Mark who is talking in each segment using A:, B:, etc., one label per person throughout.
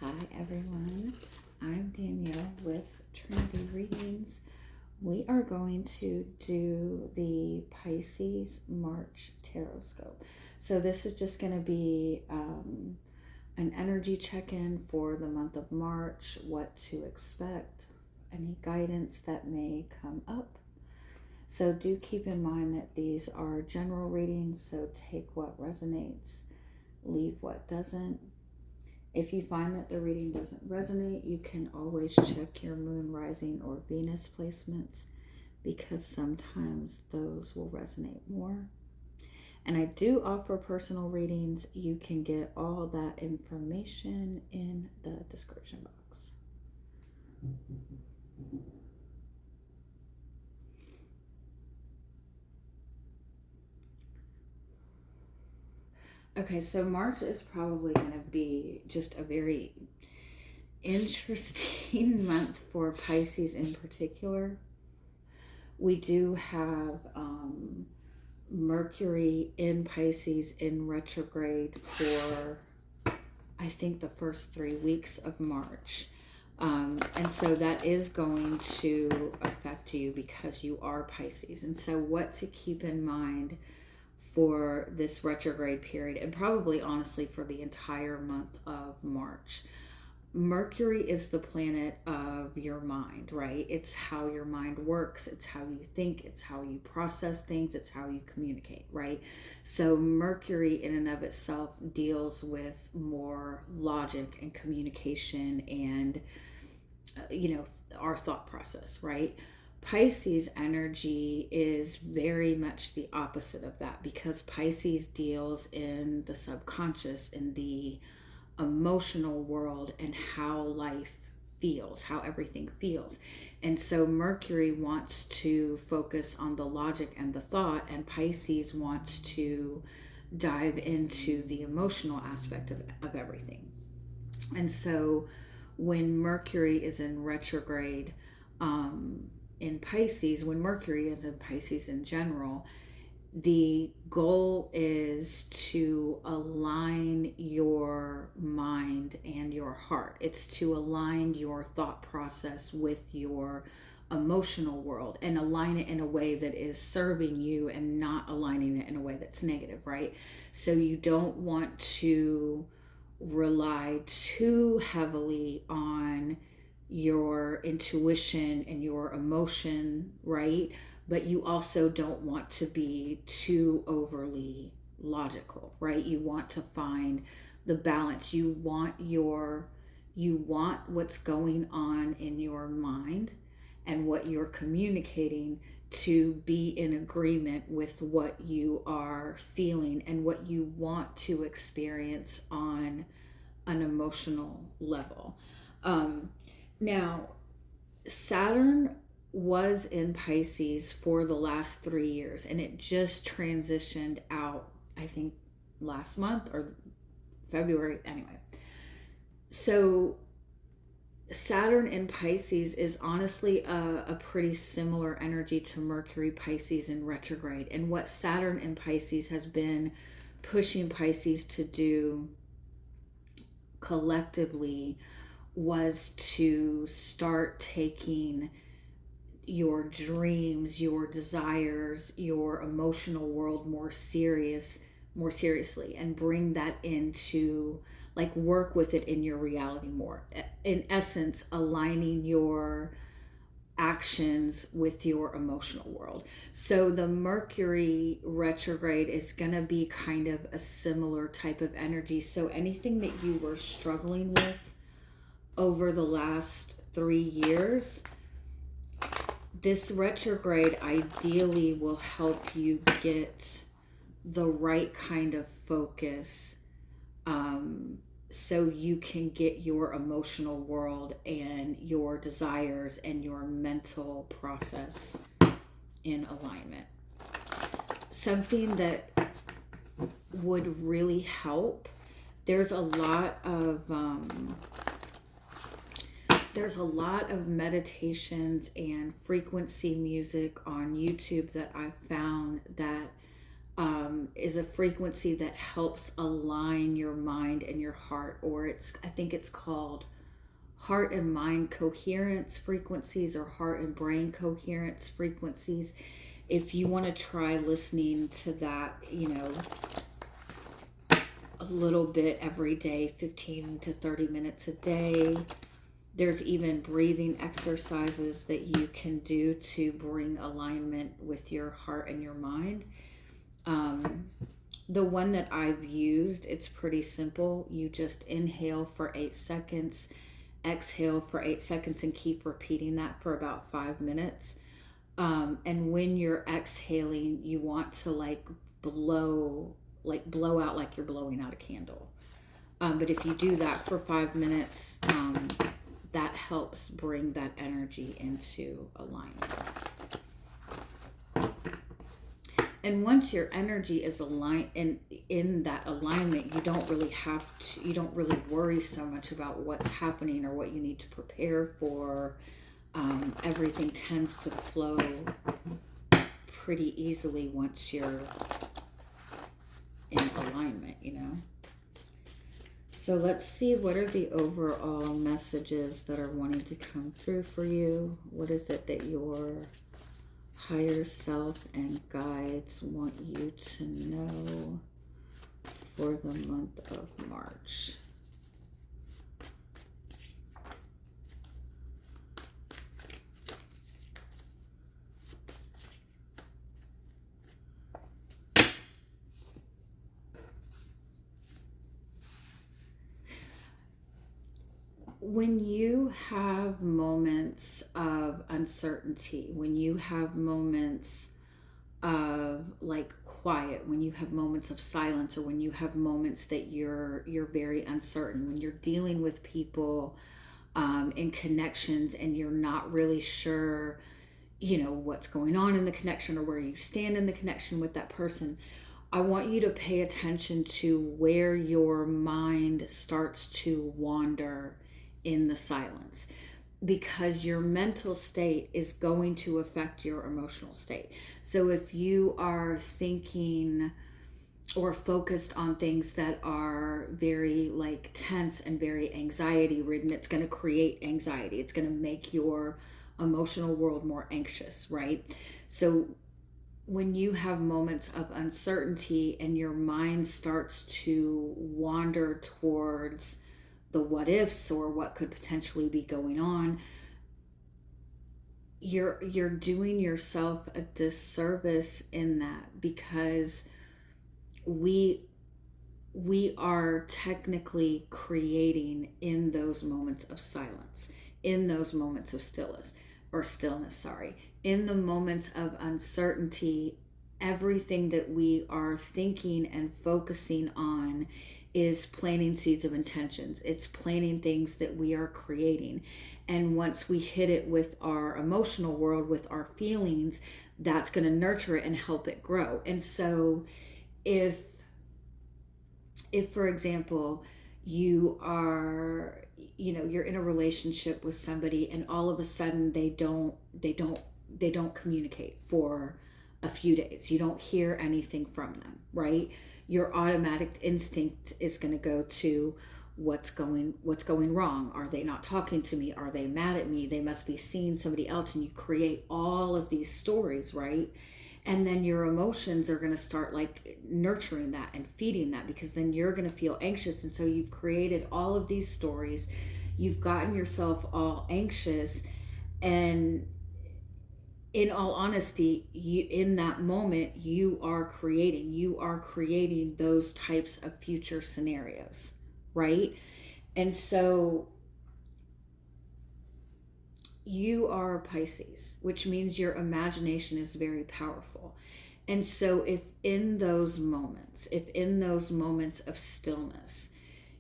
A: Hi everyone, I'm Danielle with Trinity Readings. We are going to do the Pisces March Tarotscope. So this is just going to be an energy check-in for the month of March, what to expect, any guidance that may come up. So do keep in mind that these are general readings, so take what resonates, leave what doesn't. If you find that the reading doesn't resonate, you can always check your moon, rising, or Venus placements because sometimes those will resonate more. And I do offer personal readings. You can get all that information in the description box. Okay, so March is probably going to be just a very interesting month for Pisces in particular. We do have Mercury in Pisces in retrograde for, I think, the first 3 weeks of March. And so that is going to affect you because you are Pisces. And so what to keep in mind for this retrograde period, and probably honestly for the entire month of March. Mercury is the planet of your mind, right? It's how your mind works. It's how you think. It's how you process things. It's how you communicate, right? So Mercury in and of itself deals with more logic and communication and, our thought process, right? Pisces energy is very much the opposite of that because Pisces deals in the subconscious, in the emotional world, and how life feels, how everything feels. And so Mercury wants to focus on the logic and the thought, and Pisces wants to dive into the emotional aspect of everything. And so when Mercury is in retrograde, in Pisces, when Mercury is in Pisces in general, the goal is to align your mind and your heart. It's to align your thought process with your emotional world and align it in a way that is serving you and not aligning it in a way that's negative, right? So you don't want to rely too heavily on your intuition and your emotion, right? But you also don't want to be too overly logical, right? You want to find the balance. You want what's going on in your mind and what you're communicating to be in agreement with what you are feeling and what you want to experience on an emotional level. Now, Saturn was in Pisces for the last 3 years, and it just transitioned out, I think, last month or February, anyway. So Saturn in Pisces is honestly a pretty similar energy to Mercury Pisces in retrograde. And what Saturn in Pisces has been pushing Pisces to do collectively was to start taking your dreams, your desires, your emotional world more seriously, and bring that into, like, work with it in your reality more. In essence, aligning your actions with your emotional world. So the Mercury retrograde is going to be kind of a similar type of energy. So anything that you were struggling with over the last 3 years, this retrograde ideally will help you get the right kind of focus, so you can get your emotional world and your desires and your mental process in alignment. Something that would really help, there's a lot of meditations and frequency music on YouTube that I've found that is a frequency that helps align your mind and your heart, or I think it's called heart and mind coherence frequencies, or heart and brain coherence frequencies. If you want to try listening to that, a little bit every day, 15 to 30 minutes a day. There's even breathing exercises that you can do to bring alignment with your heart and your mind. The one that I've used, it's pretty simple. You just inhale for 8 seconds, exhale for 8 seconds, and keep repeating that for about 5 minutes. And when you're exhaling, you want to blow out like you're blowing out a candle. But if you do that for 5 minutes, that helps bring that energy into alignment. And once your energy is aligned in that alignment, you don't really worry so much about what's happening or what you need to prepare for. Everything tends to flow pretty easily once you're in alignment, So let's see, what are the overall messages that are wanting to come through for you? What is it that your higher self and guides want you to know for the month of March? When you have moments of uncertainty, when you have moments of quiet, when you have moments of silence, or when you have moments that you're very uncertain, when you're dealing with people in connections and you're not really sure, what's going on in the connection or where you stand in the connection with that person, I want you to pay attention to where your mind starts to wander in the silence, because your mental state is going to affect your emotional state. So if you are thinking or focused on things that are very tense and very anxiety ridden, it's going to create anxiety. It's going to make your emotional world more anxious, right? So when you have moments of uncertainty and your mind starts to wander towards the what ifs or what could potentially be going on, you're doing yourself a disservice in that, because we are technically creating in those moments of silence, in those moments of stillness, in the moments of uncertainty. Everything that we are thinking and focusing on is planting seeds of intentions. It's planting things that we are creating. And once we hit it with our emotional world, with our feelings, that's going to nurture it and help it grow. And so if for example, you are, you're in a relationship with somebody and all of a sudden they don't communicate for a few days. You don't hear anything from them, right? Your automatic instinct is going to go to what's going wrong. Are they not talking to me? Are they mad at me? They must be seeing somebody else. And you create all of these stories, right? And then your emotions are going to start nurturing that and feeding that, because then you're going to feel anxious. And so you've created all of these stories. You've gotten yourself all anxious, and in all honesty, in that moment, you are creating those types of future scenarios, right? And so you are Pisces, which means your imagination is very powerful. And so if in those moments of stillness,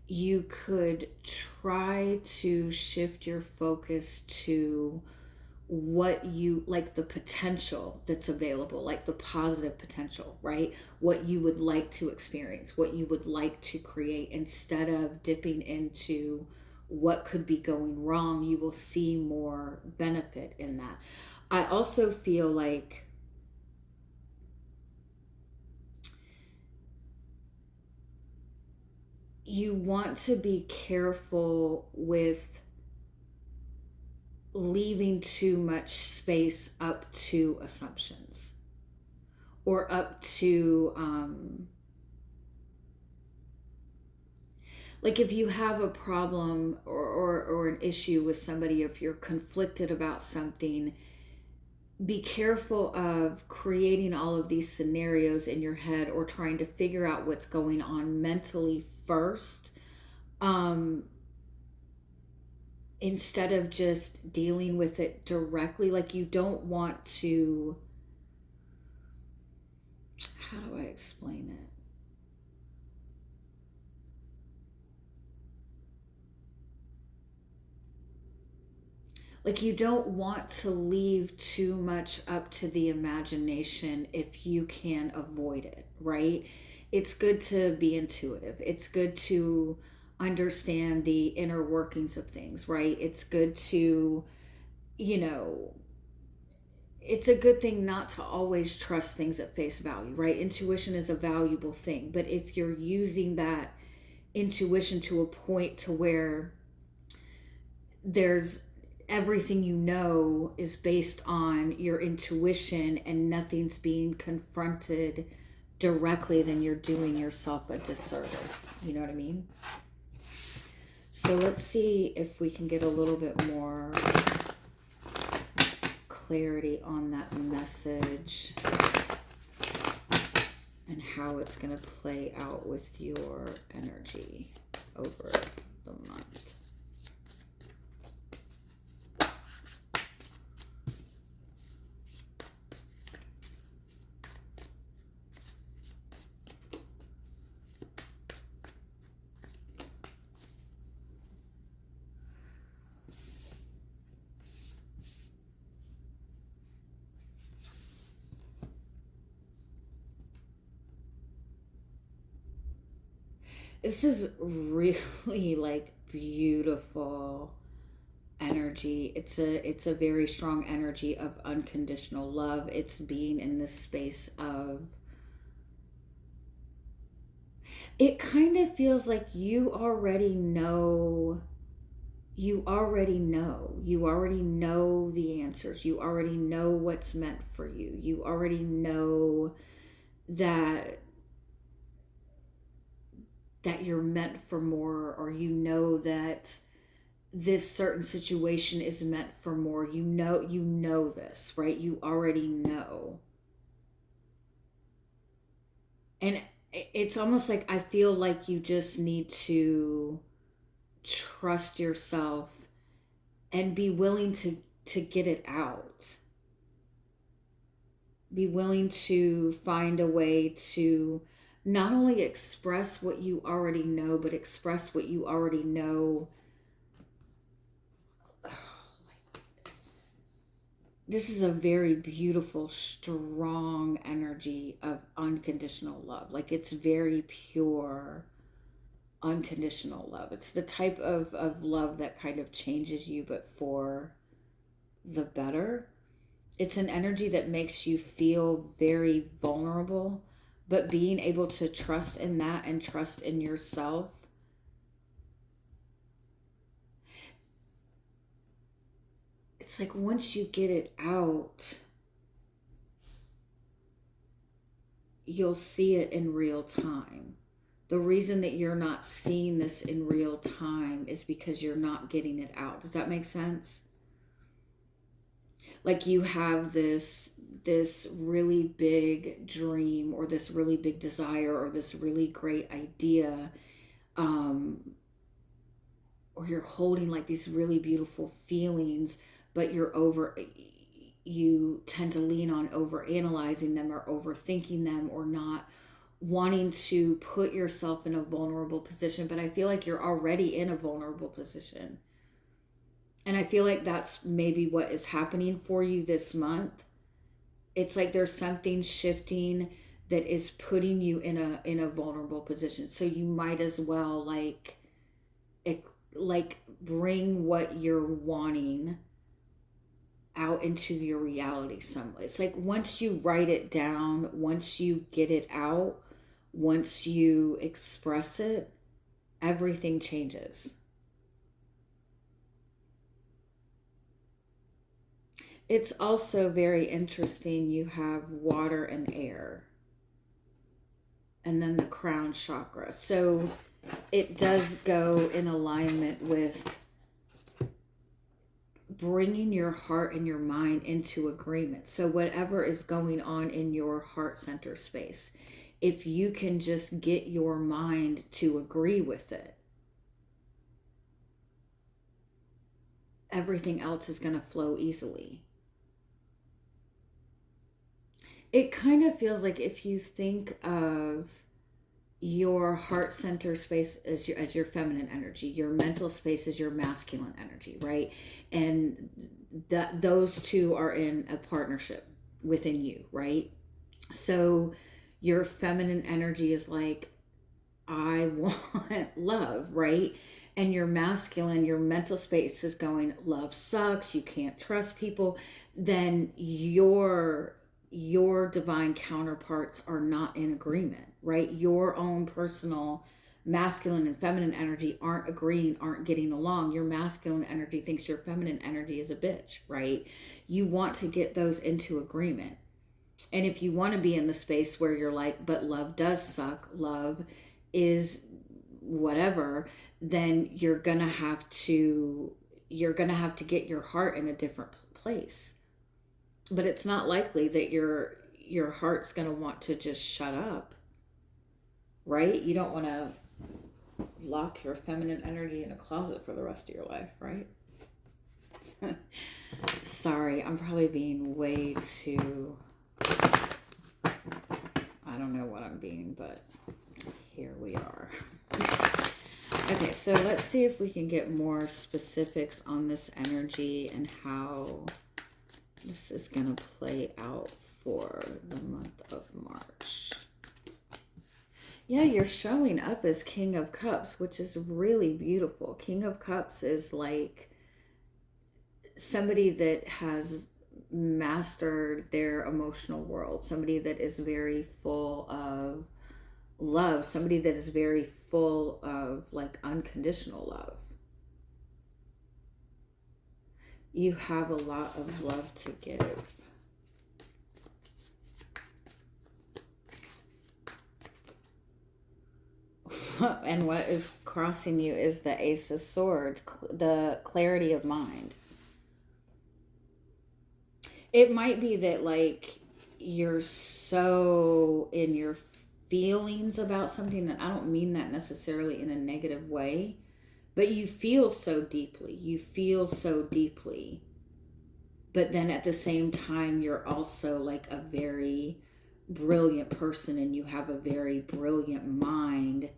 A: you could try to shift your focus to what you the potential that's available, the positive potential, right? What you would like to experience, what you would like to create, instead of dipping into what could be going wrong. You will see more benefit in that. I also feel you want to be careful with leaving too much space up to assumptions or up to like if you have a problem or an issue with somebody, if you're conflicted about something, be careful of creating all of these scenarios in your head or trying to figure out what's going on mentally first, instead of just dealing with it directly. Like you don't want to, how do I explain it? Like you don't want to leave too much up to the imagination if you can avoid it, right? It's good to be intuitive. It's good to understand the inner workings of things, right? It's good to, you know, it's a good thing not to always trust things at face value, right? Intuition is a valuable thing. But if you're using that intuition to a point to where there's everything you know is based on your intuition and nothing's being confronted directly, then you're doing yourself a disservice. You know what I mean? So let's see if we can get a little bit more clarity on that message and how it's going to play out with your energy over the month. This is really like beautiful energy. It's a very strong energy of unconditional love. It's being in this space of, it kind of feels like you already know the answers. You already know what's meant for you. You already know that you're meant for more, or you know that this certain situation is meant for more. You know this, right? You already know. And it's almost like I feel like you just need to trust yourself and be willing to get it out. Be willing to find a way to not only express what you already know, but express what you already know. This is a very beautiful, strong energy of unconditional love. Like it's very pure, unconditional love. It's the type of love that kind of changes you, but for the better. It's an energy that makes you feel very vulnerable, but being able to trust in that and trust in yourself. It's like once you get it out, you'll see it in real time. The reason that you're not seeing this in real time is because you're not getting it out. Does that make sense? Like you have this really big dream or this really big desire or this really great idea, or you're holding like these really beautiful feelings, but you tend to lean on over analyzing them or overthinking them or not wanting to put yourself in a vulnerable position. But I feel like you're already in a vulnerable position. And I feel like that's maybe what is happening for you this month. It's like there's something shifting that is putting you in a vulnerable position. So you might as well like bring what you're wanting out into your reality some. It's like once you write it down, once you get it out, once you express it, everything changes. It's also very interesting. You have water and air, and then the crown chakra. So it does go in alignment with bringing your heart and your mind into agreement. So whatever is going on in your heart center space, if you can just get your mind to agree with it, everything else is going to flow easily. It kind of feels like if you think of your heart center space as your feminine energy, your mental space as your masculine energy, right? And those two are in a partnership within you, right? So your feminine energy is like, I want love, right? And your masculine, your mental space is going, love sucks, you can't trust people. Then your divine counterparts are not in agreement, right? Your own personal masculine and feminine energy aren't agreeing, aren't getting along. Your masculine energy thinks your feminine energy is a bitch, right? You want to get those into agreement. And if you want to be in the space where you're like, but love does suck, love is whatever, then you're gonna have to get your heart in a different place. But it's not likely that your heart's going to want to just shut up, right? You don't want to lock your feminine energy in a closet for the rest of your life, right? Sorry, I'm probably being way too, I don't know what I'm being, but here we are. Okay, so let's see if we can get more specifics on this energy and how this is going to play out for the month of March. Yeah, you're showing up as King of Cups, which is really beautiful. King of Cups is like somebody that has mastered their emotional world, somebody that is very full of love, somebody that is very full of like unconditional love. You have a lot of love to give. And what is crossing you is the Ace of Swords, the clarity of mind. It might be that like you're so in your feelings about something, that I don't mean that necessarily in a negative way, but you feel so deeply. You feel so deeply. But then at the same time, you're also like a very brilliant person and you have a very brilliant mind.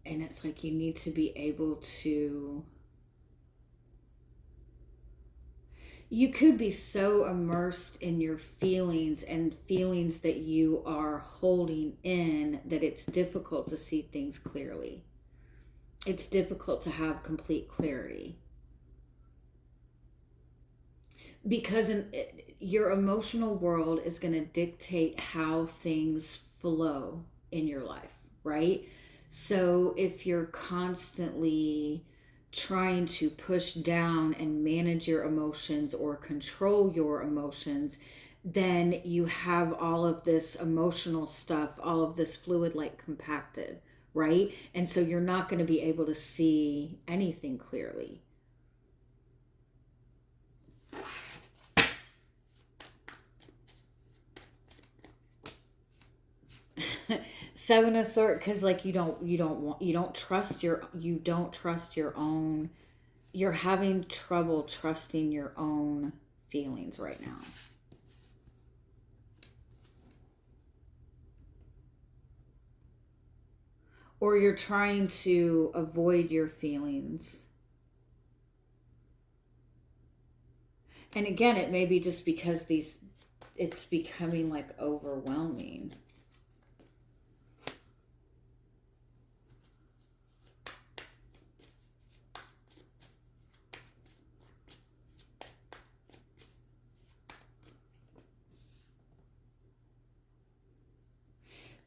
A: And it's like you need to be able to... You could be so immersed in your feelings and feelings that you are holding in that it's difficult to see things clearly. It's difficult to have complete clarity. Because your emotional world is going to dictate how things flow in your life, right? So if you're constantly trying to push down and manage your emotions or control your emotions, then you have all of this emotional stuff, all of this fluid like compacted, right? And so you're not going to be able to see anything clearly. Seven of Swords, because like you don't trust your own. You're having trouble trusting your own feelings right now. Or you're trying to avoid your feelings. And again, it may be just because it's becoming like overwhelming.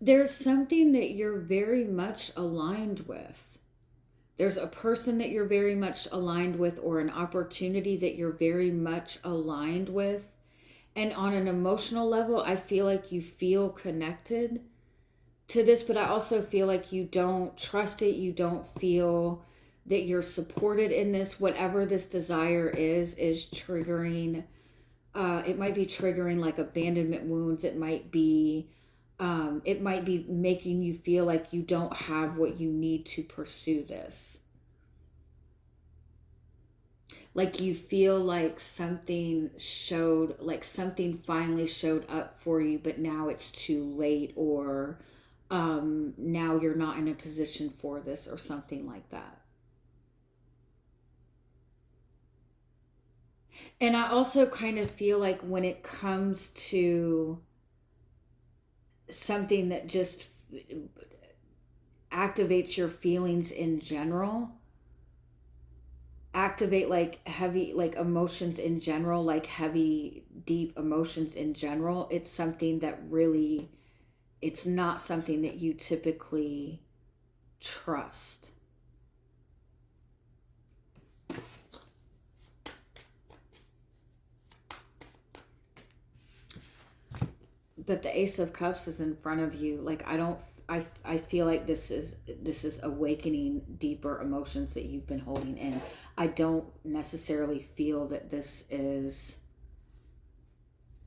A: There's something that you're very much aligned with. There's a person that you're very much aligned with, or an opportunity that you're very much aligned with. And on an emotional level, I feel like you feel connected to this, but I also feel like you don't trust it. You don't feel that you're supported in this. Whatever this desire is triggering. It might be triggering like abandonment wounds. It might be making you feel like you don't have what you need to pursue this. Like you feel like something finally showed up for you, but now it's too late, or now you're not in a position for this, or something like that. And I also kind of feel like when it comes to something that just activates your feelings in general, activate like heavy, like emotions in general, like heavy, deep emotions in general, it's something that really, it's not something that you typically trust. But the Ace of Cups is in front of you. Like I feel like this is awakening deeper emotions that you've been holding in. I don't necessarily feel that this is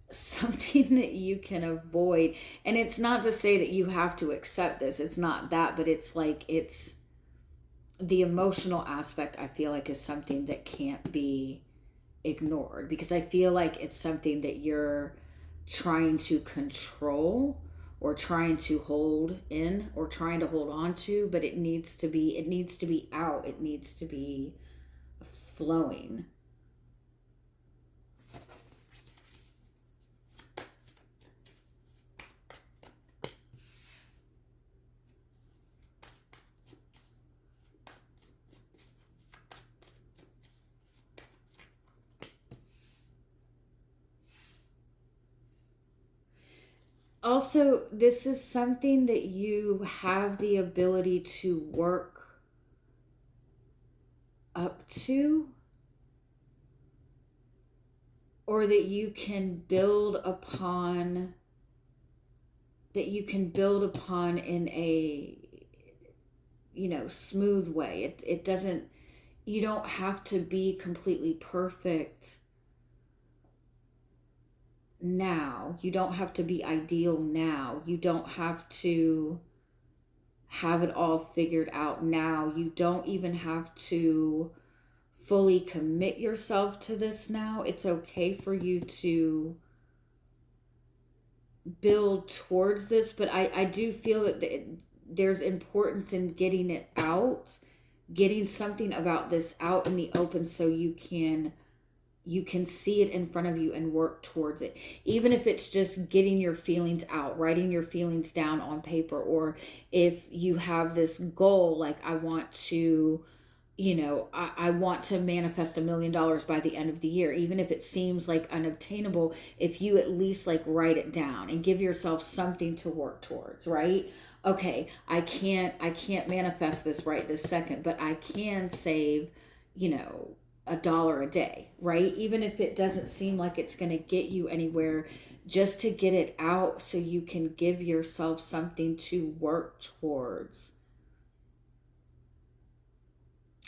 A: something that you can avoid. And it's not to say that you have to accept this. It's not that, but it's like, it's the emotional aspect, I feel like, is something that can't be ignored, because I feel like it's something that you're trying to control, or trying to hold in, or trying to hold on to, but it needs to be out. It needs to be flowing. Also, this is something that you have the ability to work up to, or that you can build upon, in a, smooth way. It doesn't, you don't have to be completely perfect now. You don't have to be ideal now. You don't have to have it all figured out now. You don't even have to fully commit yourself to this now. It's okay for you to build towards this, but I do feel that there's importance in getting it out, getting something about this out in the open, so you can see it in front of you and work towards it. Even if it's just getting your feelings out, writing your feelings down on paper, or if you have this goal, like I want to, I want to manifest $1 million by the end of the year. Even if it seems like unobtainable, if you at least like write it down and give yourself something to work towards, right? Okay, I can't manifest this right this second, but I can save, $1 a day, right? Even if it doesn't seem like it's going to get you anywhere, just to get it out so you can give yourself something to work towards.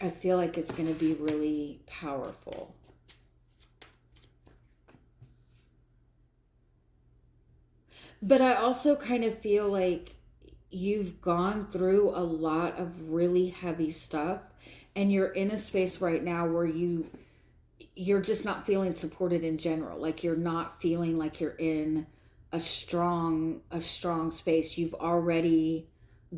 A: I feel like it's going to be really powerful. But I also kind of feel like you've gone through a lot of really heavy stuff, and you're in a space right now where you're just not feeling supported in general. Like you're not feeling like you're in a strong space. You've already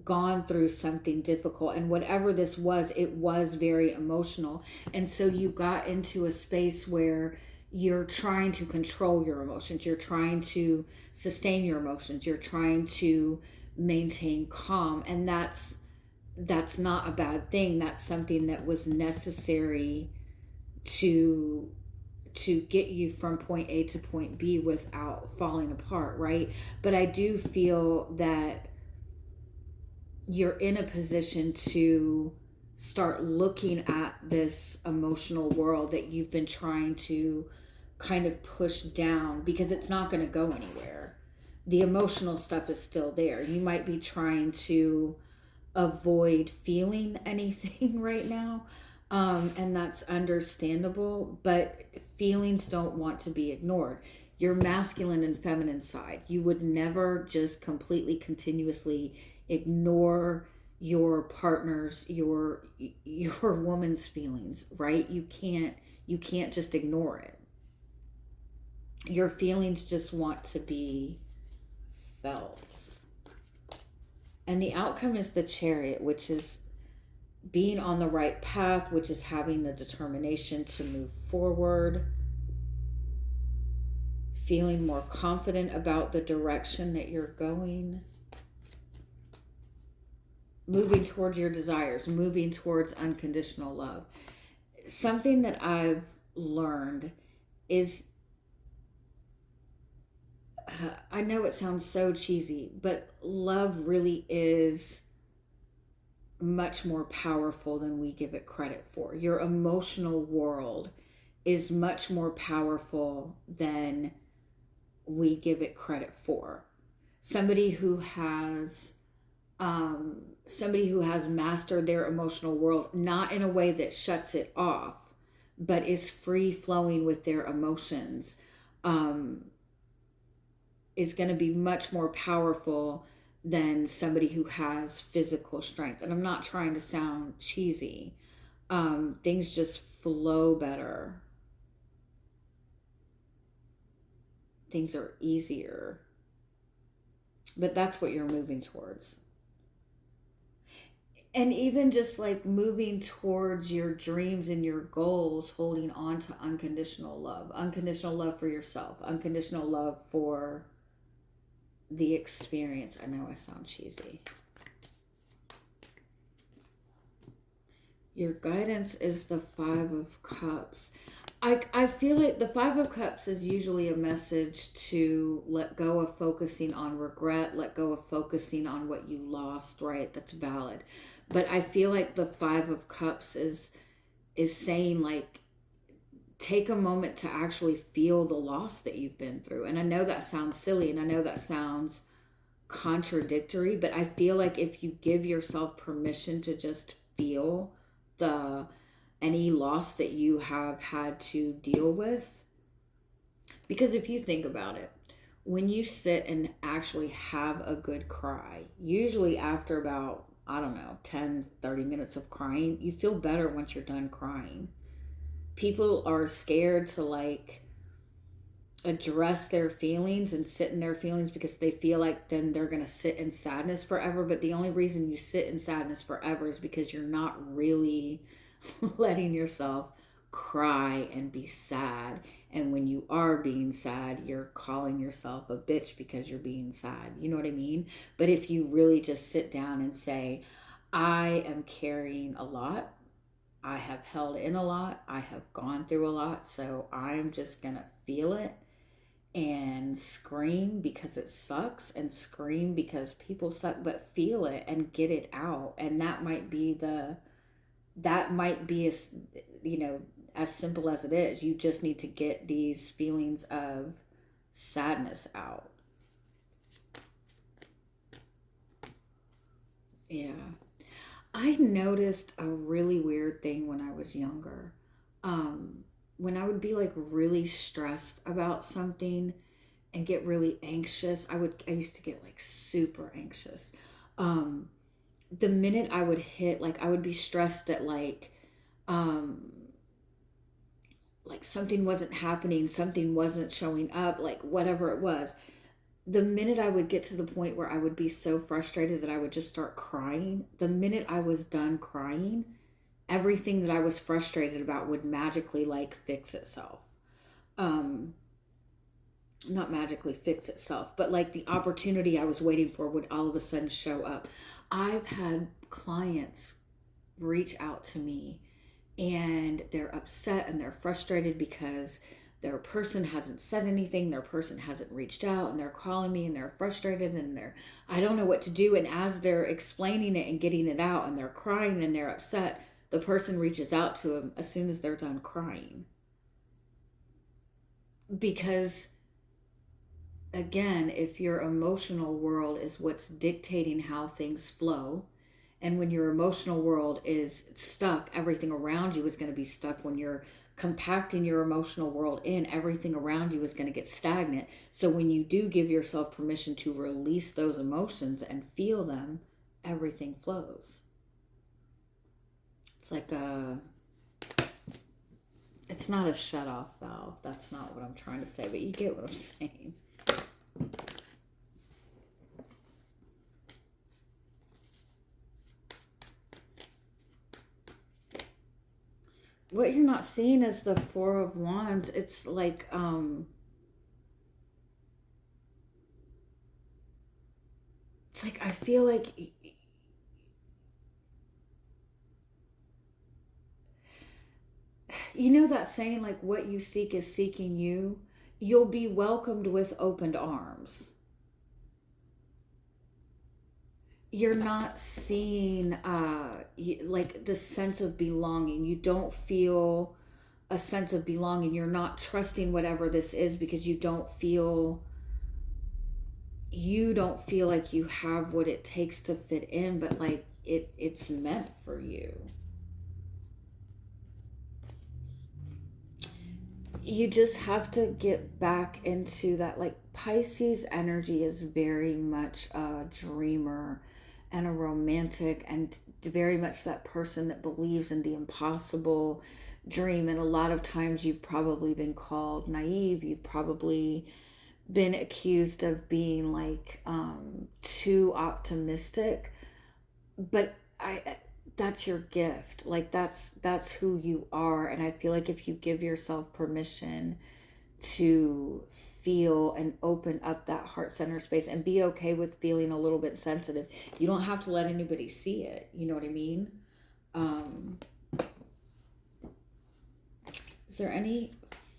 A: gone through something difficult, and whatever this was, it was very emotional. And so you got into a space where you're trying to control your emotions, you're trying to sustain your emotions, you're trying to maintain calm, and that's not a bad thing. That's something that was necessary to get you from point A to point B without falling apart, right? But I do feel that you're in a position to start looking at this emotional world that you've been trying to kind of push down, because it's not going to go anywhere. The emotional stuff is still there. You might be trying to avoid feeling anything right now, and that's understandable, but feelings don't want to be ignored. Your masculine and feminine side, you would never just completely continuously ignore your partner's, your woman's feelings, right? You can't just ignore it. Your feelings just want to be felt. And the outcome is the Chariot, which is being on the right path, which is having the determination to move forward, feeling more confident about the direction that you're going, moving towards your desires, moving towards unconditional love. Something that I've learned is, I know it sounds so cheesy, but love really is much more powerful than we give it credit for. Your emotional world is much more powerful than we give it credit for. Somebody who has mastered their emotional world, not in a way that shuts it off, but is free flowing with their emotions, is going to be much more powerful than somebody who has physical strength. And I'm not trying to sound cheesy. Things just flow better. Things are easier. But that's what you're moving towards. And even just like moving towards your dreams and your goals, holding on to unconditional love for yourself, unconditional love for the experience. I know I sound cheesy. Your guidance is the Five of Cups. I feel like the Five of Cups is usually a message to let go of focusing on regret, let go of focusing on what you lost, right? That's valid. But I feel like the Five of Cups is saying, like, take a moment to actually feel the loss that you've been through. And I know that sounds silly, and I know that sounds contradictory, but I feel like if you give yourself permission to just feel any loss that you have had to deal with. Because if you think about it, when you sit and actually have a good cry, usually after about, I don't know, 10, 30 minutes of crying, you feel better once you're done crying. People are scared to like address their feelings and sit in their feelings because they feel like then they're going to sit in sadness forever. But the only reason you sit in sadness forever is because you're not really letting yourself cry and be sad. And when you are being sad, you're calling yourself a bitch because you're being sad. You know what I mean? But if you really just sit down and say, I am carrying a lot, I have held in a lot, I have gone through a lot, so I'm just gonna feel it and scream because it sucks and scream because people suck, but feel it and get it out. And that might be as, you know, as simple as it is. You just need to get these feelings of sadness out. Yeah. I noticed a really weird thing when I was younger. When I would be like really stressed about something and get really anxious, I used to get like super anxious. The minute I would hit, like I would be stressed that like something wasn't happening, something wasn't showing up, like whatever it was. The minute I would get to the point where I would be so frustrated that I would just start crying, the minute I was done crying, everything that I was frustrated about would magically like fix itself. Not magically fix itself, but like the opportunity I was waiting for would all of a sudden show up. I've had clients reach out to me and they're upset and they're frustrated because their person hasn't said anything, their person hasn't reached out, and they're calling me and they're frustrated and I don't know what to do. And as they're explaining it and getting it out and they're crying and they're upset, the person reaches out to them as soon as they're done crying. Because again, if your emotional world is what's dictating how things flow, and when your emotional world is stuck, everything around you is going to be stuck. When you're compacting your emotional world in, everything around you is going to get stagnant. So when you do give yourself permission to release those emotions and feel them, everything flows. It's like it's not a shut-off valve. That's not what I'm trying to say, but you get what I'm saying. What you're not seeing is the Four of Wands. It's like, it's like, I feel like, you know that saying, like, what you seek is seeking you? You'll be welcomed with opened arms. You're not seeing like the sense of belonging. You don't feel a sense of belonging. You're not trusting whatever this is because you don't feel like you have what it takes to fit in, but like it's meant for you. You just have to get back into that. Like, Pisces energy is very much a dreamer and a romantic, and very much that person that believes in the impossible dream. And a lot of times you've probably been called naive. You've probably been accused of being like too optimistic, but that's your gift. Like, that's who you are. And I feel like if you give yourself permission to feel and open up that heart center space and be okay with feeling a little bit sensitive, you don't have to let anybody see it. You know what I mean? Is there any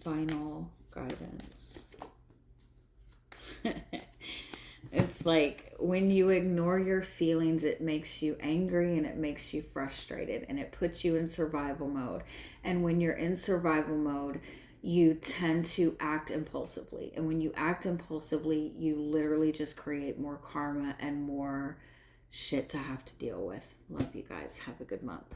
A: final guidance? It's like, when you ignore your feelings, it makes you angry and it makes you frustrated and it puts you in survival mode. And when you're in survival mode, you tend to act impulsively. And when you act impulsively, you literally just create more karma and more shit to have to deal with. Love you guys. Have a good month.